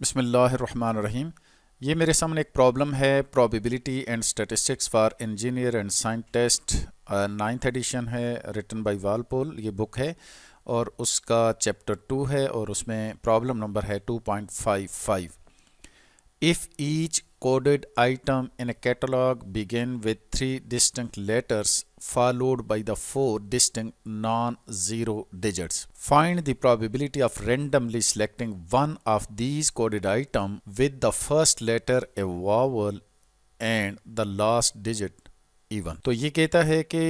बिस्मिल्लाहिर्रहमानिर्रहीम। ये मेरे सामने एक प्रॉब्लम है, probability and statistics for engineer and scientist, 9th edition है, रिटन बाय वालपोल, ये बुक है और उसका चैप्टर 2 है और उसमें प्रॉब्लम नंबर है 2.55। If each coded item in a catalog begin with 3 distinct letters followed by the 4 distinct non-zero digits, find the probability of randomly selecting one of these coded items with the first letter a vowel and the last digit even। तो ये कहता है कि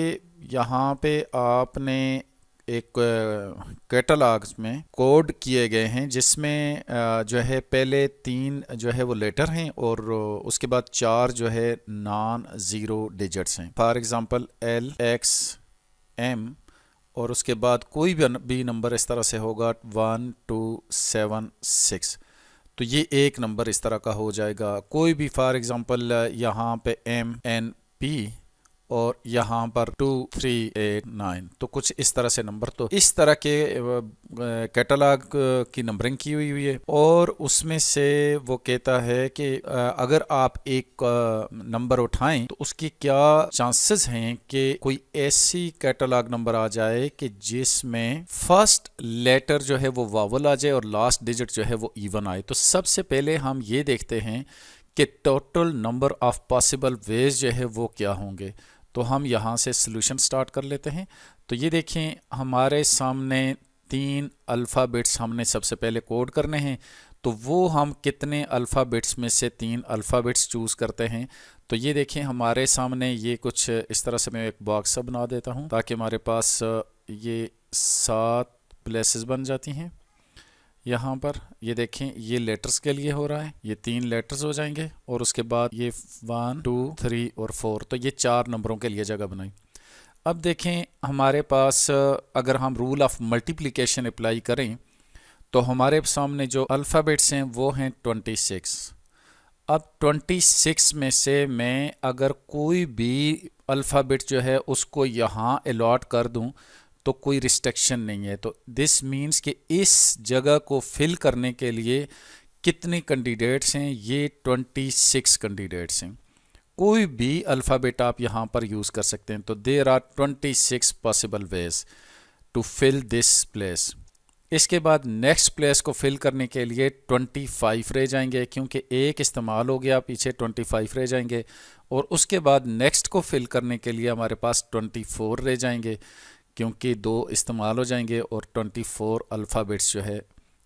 यहाँ पे आपने एक catalogues में कोड किए गए हैं जिसमें जो है पहले 3 जो है वो लेटर हैं और उसके बाद 4 जो है नॉन ज़ीरो डिजिट्स हैं। For example L X M और उसके बाद कोई भी नंबर इस तरह से होगा 1 2 7 6, तो ये एक नंबर इस तरह का हो जाएगा। कोई भी फॉर एग्ज़ाम्पल यहाँ पे M N P और यहाँ पर 2 3 8 9, तो कुछ इस तरह से नंबर, तो इस तरह के कैटलॉग की नंबरिंग की हुई है और उसमें से वो कहता है कि अगर आप एक नंबर उठाएं तो उसकी क्या चांसेस हैं कि कोई ऐसी कैटलॉग नंबर आ जाए कि जिसमें फर्स्ट लेटर जो है वो वावल आ जाए और लास्ट डिजिट जो है वो इवन आए। तो सबसे पहले हम ये देखते हैं कि total number of possible ways जो है वो क्या होंगे। तो हम यहाँ से सॉल्यूशन स्टार्ट कर लेते हैं। तो ये देखें, हमारे सामने 3 अल्फ़ाबेट्स हमने सबसे पहले कोड करने हैं, तो वो हम कितने अल्फ़ाबेट्स में से 3 अल्फ़ाबेट्स चूज़ करते हैं। तो ये देखें, हमारे सामने ये कुछ इस तरह से मैं एक बॉक्स सा बना देता हूँ ताकि हमारे पास ये 7 प्लेसेस बन जाती हैं। यहाँ पर ये देखें, ये लेटर्स के लिए हो रहा है, ये 3 लेटर्स हो जाएंगे और उसके बाद ये 1 2 3 और 4, तो ये 4 नंबरों के लिए जगह बनाई। अब देखें, हमारे पास अगर हम रूल ऑफ मल्टीप्लिकेशन अप्लाई करें तो हमारे सामने जो अल्फ़ाबेट्स हैं वो हैं 26। अब 26 में से मैं अगर कोई भी अल्फ़ाबेट जो है उसको यहाँ अलॉट कर दूँ तो कोई रिस्ट्रिक्शन नहीं है। तो दिस मीन्स कि इस जगह को फिल करने के लिए कितने कैंडिडेट्स हैं, ये 26 कैंडिडेट्स हैं। कोई भी अल्फ़ाबेट आप यहाँ पर यूज़ कर सकते हैं। तो there are 26 possible ways to fill this place. इसके बाद नेक्स्ट प्लेस को फिल करने के लिए 25 रह जाएंगे, क्योंकि एक इस्तेमाल हो गया, पीछे 25 रह जाएंगे। और उसके बाद नेक्स्ट को फिल करने के लिए हमारे पास 24 रह जाएंगे, क्योंकि 2 इस्तेमाल हो जाएंगे और 24 अल्फ़ाबेट्स जो है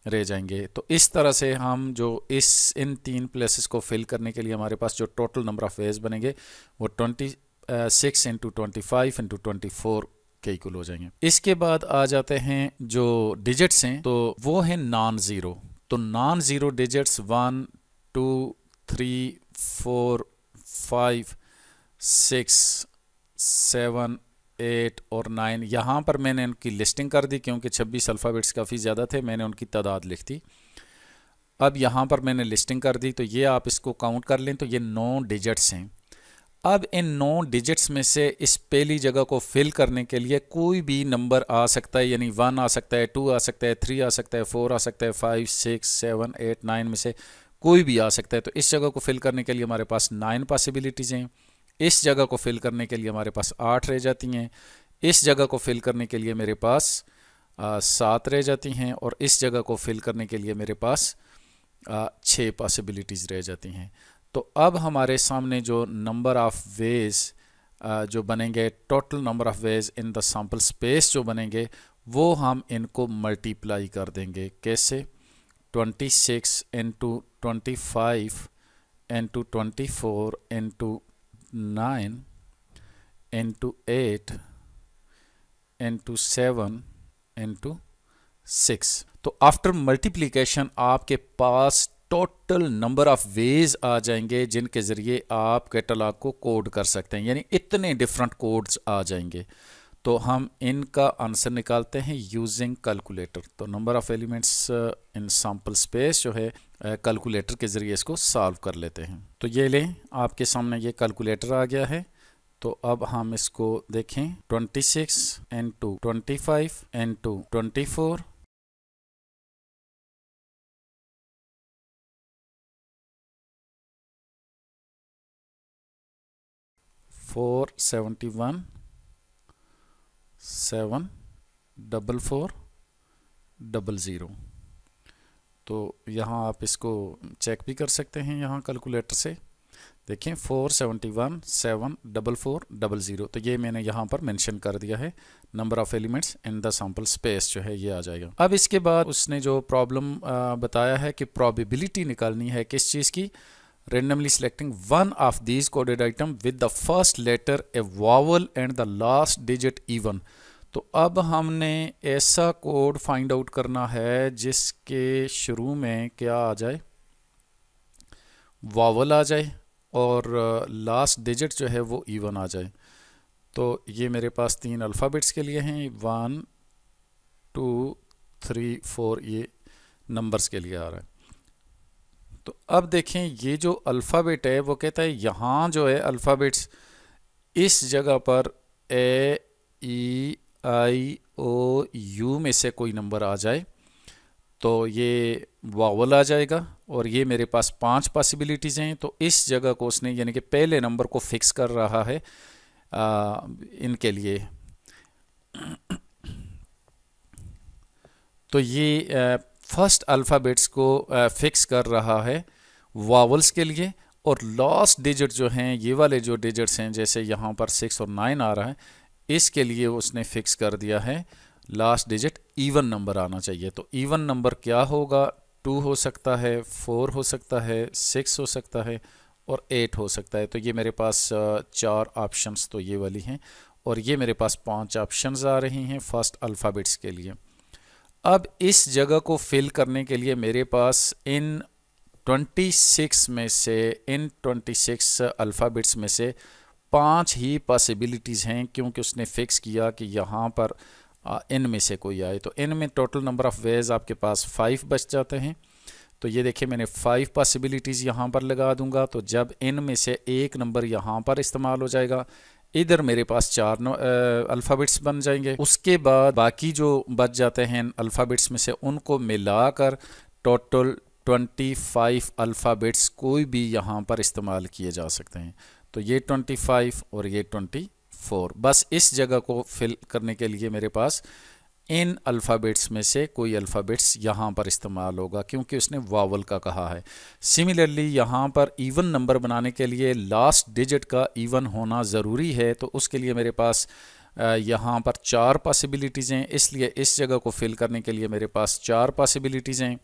रह जाएंगे। तो इस तरह से हम जो इन 3 प्लेसेस को फिल करने के लिए हमारे पास जो टोटल नंबर ऑफ़ वेज बनेंगे वो 26 इंटू 25 इंटू 24 के इक्वल हो जाएंगे। इसके बाद आ जाते हैं जो डिजिट्स हैं, तो वो हैं नॉन ज़ीरो। तो नॉन ज़ीरो डिजिट्स 1 2 3 4 5 6 7 8 और 9। यहाँ पर मैंने उनकी लिस्टिंग कर दी क्योंकि 26 अल्फ़ाबेट्स काफ़ी ज़्यादा थे, मैंने उनकी तादाद लिख दी। अब यहाँ पर मैंने लिस्टिंग कर दी, तो ये आप इसको काउंट कर लें, तो ये 9 डिजिट्स हैं। अब इन 9 डिजिट्स में से इस पहली जगह को फिल करने के लिए कोई भी नंबर आ सकता है, यानी 1 आ सकता है, 2 आ सकता है, 3 आ सकता है, 4 आ सकता है, 5 6 7 8 9 में से कोई भी आ सकता है। तो इस जगह को फिल करने के लिए हमारे पास 9 पॉसिबिलिटीज़ हैं। इस जगह को फिल करने के लिए हमारे पास 8 रह जाती हैं। इस जगह को फिल करने के लिए मेरे पास 7 रह जाती हैं और इस जगह को फिल करने के लिए मेरे पास 6 पॉसिबिलिटीज़ रह जाती हैं। तो अब हमारे सामने जो नंबर ऑफ़ वेज जो बनेंगे, total number of ways in the sample space जो बनेंगे, वो हम इनको मल्टीप्लाई कर देंगे। कैसे? 26 into 25 into 24 into 9 into 8 into 7 into 6। तो आफ्टर मल्टीप्लिकेशन आपके पास टोटल नंबर ऑफ़ वेज आ जाएंगे जिनके ज़रिए आप कैटलॉग को कोड कर सकते हैं, यानी इतने डिफरेंट कोड्स आ जाएंगे। तो हम इनका आंसर निकालते हैं यूजिंग कैलकुलेटर। तो number of elements in sample space जो है कैलकुलेटर के ज़रिए इसको सॉल्व कर लेते हैं। तो ये लें, आपके सामने ये कैलकुलेटर आ गया है। तो अब हम इसको देखें, 26 इंटू 25 इंटू 24 471 7 4 4 0 0। तो यहाँ आप इसको चेक भी कर सकते हैं यहाँ कैलकुलेटर से। देखें 471 7 4 4 0 0। तो ये मैंने यहाँ पर मेंशन कर दिया है। Number of elements in the sample space जो है ये आ जाएगा। अब इसके बाद उसने जो प्रॉब्लम बताया है कि प्रोबेबिलिटी निकालनी है किस चीज़ की, randomly selecting one of these coded item with the first letter a vowel and the last digit even। तो अब हमने ऐसा कोड फाइंड आउट करना है जिसके शुरू में क्या आ जाए, वावल आ जाए और लास्ट डिजिट जो है वो इवन आ जाए। तो ये मेरे पास 3 अल्फ़ाबेट्स के लिए हैं, 1 2 3 4 ये नंबर्स के लिए आ रहा है। तो अब देखें ये जो अल्फ़ाबेट है वो कहता है यहाँ जो है अल्फ़ाबेट्स इस जगह पर ए ई आई ओ यू में से कोई नंबर आ जाए तो ये वावल आ जाएगा। और ये मेरे पास 5 पॉसिबिलिटीज़ हैं। तो इस जगह को उसने यानी कि पहले नंबर को फिक्स कर रहा है इनके लिए। तो ये फर्स्ट अल्फ़ाबेट्स को फिक्स कर रहा है वावल्स के लिए, और लास्ट डिजिट जो हैं ये वाले जो डिजिट्स हैं जैसे यहाँ पर 6 और 9 आ रहा है, इसके लिए उसने फिक्स कर दिया है लास्ट डिजिट इवन नंबर आना चाहिए। तो इवन नंबर क्या होगा, 2 हो सकता है, 4 हो सकता है, 6 हो सकता है और 8 हो सकता है। तो ये मेरे पास 4 ऑप्शंस तो ये वाली हैं, और ये मेरे पास 5 ऑप्शंस आ रही हैं फर्स्ट अल्फ़ाबेट्स के लिए। अब इस जगह को फिल करने के लिए मेरे पास इन 26 में से, इन 26 अल्फ़ाबेट्स में से 5 ही पॉसिबिलिटीज़ हैं, क्योंकि उसने फिक्स किया कि यहाँ पर इन में से कोई आए। तो इन में टोटल नंबर ऑफ़ वेज आपके पास 5 बच जाते हैं। तो ये देखिए मैंने 5 पॉसिबिलिटीज़ यहाँ पर लगा दूंगा। तो जब इन में से एक नंबर यहाँ पर इस्तेमाल हो जाएगा, इधर मेरे पास 4 अल्फ़ाबेट्स बन जाएंगे। उसके बाद बाकी जो बच जाते हैं अल्फ़ाबेट्स में से उनको मिलाकर टोटल 25 अल्फ़ाबेट्स कोई भी यहाँ पर इस्तेमाल किए जा सकते हैं। तो ये 25 और ये 24, बस इस जगह को फिल करने के लिए मेरे पास इन अल्फ़ाबेट्स में से कोई अल्फ़ाबेट्स यहाँ पर इस्तेमाल होगा, क्योंकि उसने वावल का कहा है। सिमिलरली यहाँ पर इवन नंबर बनाने के लिए लास्ट डिजिट का इवन होना ज़रूरी है। तो उसके लिए मेरे पास यहाँ पर 4 पॉसिबिलिटीज़ हैं, इसलिए इस जगह को फिल करने के लिए मेरे पास 4 पॉसिबिलिटीज़ हैं।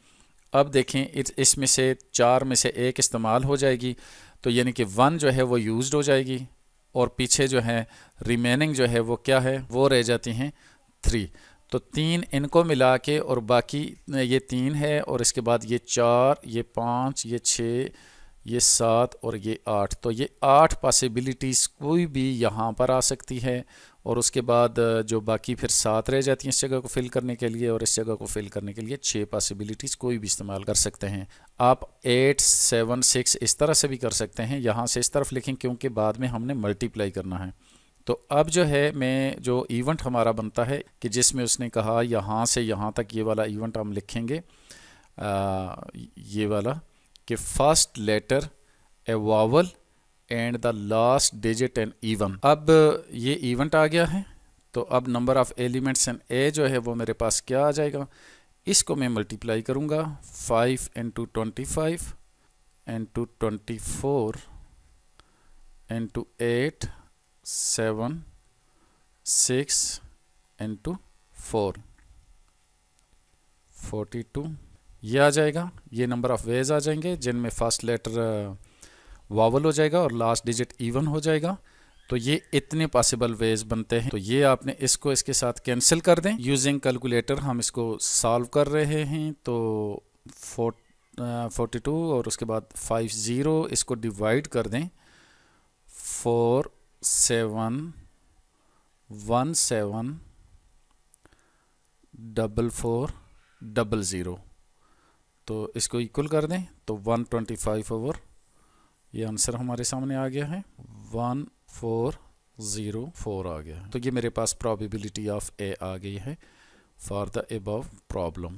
अब देखें इसमें से 4 में से एक इस्तेमाल हो जाएगी, तो यानी कि 1 जो है वो यूज़ड हो जाएगी, और पीछे जो है रिमेनिंग जो है वो क्या है, वो रह जाती हैं 3। तो 3 इनको मिला के, और बाकी ये 3 है, और इसके बाद ये 4, ये 5, ये 6, ये 7 और ये 8। तो ये 8 पॉसिबिलिटीज़ कोई भी यहाँ पर आ सकती है, और उसके बाद जो बाकी फिर 7 रह जाती हैं इस जगह को फिल करने के लिए, और इस जगह को फिल करने के लिए 6 पॉसिबिलिटीज़ कोई भी इस्तेमाल कर सकते हैं। आप 8 7 6 इस तरह से भी कर सकते हैं। यहाँ से इस तरफ लिखें क्योंकि बाद में हमने मल्टीप्लाई करना है। तो अब जो है मैं जो इवेंट हमारा बनता है कि जिसमें उसने कहा यहाँ से यहाँ तक ये वाला इवेंट हम लिखेंगे, ये वाला कि first letter a vowel and the last digit an even. अब ये इवेंट आ गया है। तो अब number of elements and A जो है वो मेरे पास क्या आ जाएगा, इसको मैं मल्टीप्लाई करूँगा 5 × 25 × 24 × 8 7 6 × 4 42 ये आ जाएगा। ये नंबर ऑफ़ वेज आ जाएंगे जिनमें फर्स्ट लेटर वावल हो जाएगा और लास्ट डिजिट इवन हो जाएगा। तो ये इतने पॉसिबल वेज बनते हैं। तो ये आपने इसको इसके साथ कैंसिल कर दें। यूजिंग कैलकुलेटर हम इसको सॉल्व कर रहे हैं। तो 42 और उसके बाद 50 इसको डिवाइड कर दें 4 7 1 7 4 4 0 0। तो इसको इक्वल कर दें तो 125 ओवर, ये आंसर हमारे सामने आ गया है 1404 आ गया है। तो ये मेरे पास प्रोबेबिलिटी ऑफ ए आ गई है फॉर द अबव प्रॉब्लम।